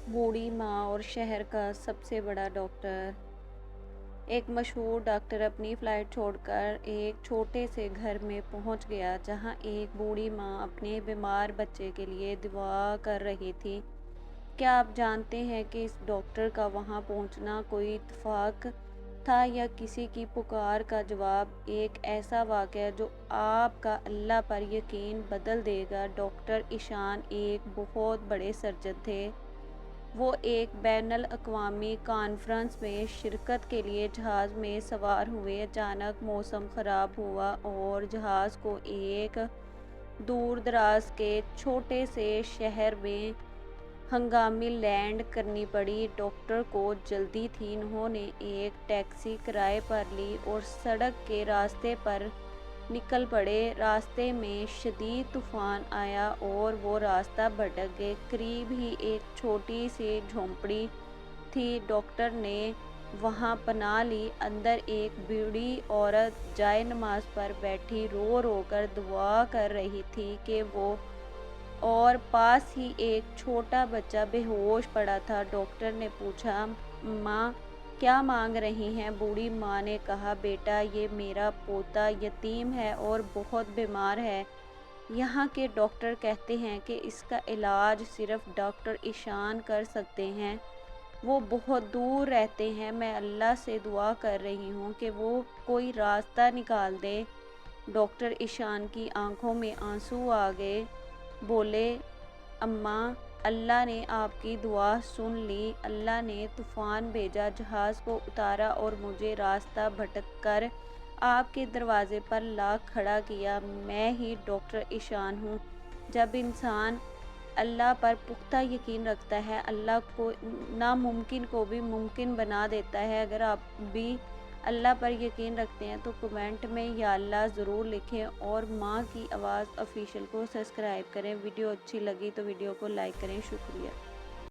बूढ़ी माँ और शहर का सबसे बड़ा डॉक्टर। एक मशहूर डॉक्टर अपनी फ्लाइट छोड़कर एक छोटे से घर में पहुंच गया जहां एक बूढ़ी माँ अपने बीमार बच्चे के लिए दुआ कर रही थी। क्या आप जानते हैं कि इस डॉक्टर का वहां पहुंचना कोई इत्तेफाक था या किसी की पुकार का जवाब, एक ऐसा वाक़या जो आपका अल्लाह पर यकीन बदल देगा। डॉक्टर ईशान एक बहुत बड़े सर्जन थे। वो एक बैनुल अक़वामी कॉन्फ्रेंस में शिरकत के लिए जहाज़ में सवार हुए। अचानक मौसम ख़राब हुआ और जहाज़ को एक दूर दराज के छोटे से शहर में हंगामी लैंड करनी पड़ी। डॉक्टर को जल्दी थी। उन्होंने एक टैक्सी किराए पर ली और सड़क के रास्ते पर निकल पड़े। रास्ते में शदीद तूफ़ान आया और वो रास्ता भटक गए। करीब ही एक छोटी सी झोंपड़ी थी। डॉक्टर ने वहाँ पनाह ली। अंदर एक बूढ़ी औरत जाए नमाज पर बैठी रो रो कर दुआ कर रही थी कि वो, और पास ही एक छोटा बच्चा बेहोश पड़ा था। डॉक्टर ने पूछा, माँ क्या मांग रही हैं? बूढ़ी माँ ने कहा, बेटा ये मेरा पोता यतीम है और बहुत बीमार है। यहाँ के डॉक्टर कहते हैं कि इसका इलाज सिर्फ डॉक्टर ईशान कर सकते हैं। वो बहुत दूर रहते हैं। मैं अल्लाह से दुआ कर रही हूँ कि वो कोई रास्ता निकाल दे। डॉक्टर ईशान की आंखों में आंसू आ गए। बोले, अम्मा अल्लाह ने आपकी दुआ सुन ली। अल्लाह ने तूफ़ान भेजा, जहाज़ को उतारा और मुझे रास्ता भटक कर आपके दरवाज़े पर ला खड़ा किया। मैं ही डॉक्टर ईशान हूँ। जब इंसान अल्लाह पर पुख्ता यकीन रखता है, अल्लाह को नामुमकिन को भी मुमकिन बना देता है। अगर आप भी अल्लाह पर यकीन रखते हैं तो कमेंट में या अल्लाह ज़रूर लिखें और माँ की आवाज़ ऑफिशियल को सब्सक्राइब करें। वीडियो अच्छी लगी तो वीडियो को लाइक करें। शुक्रिया।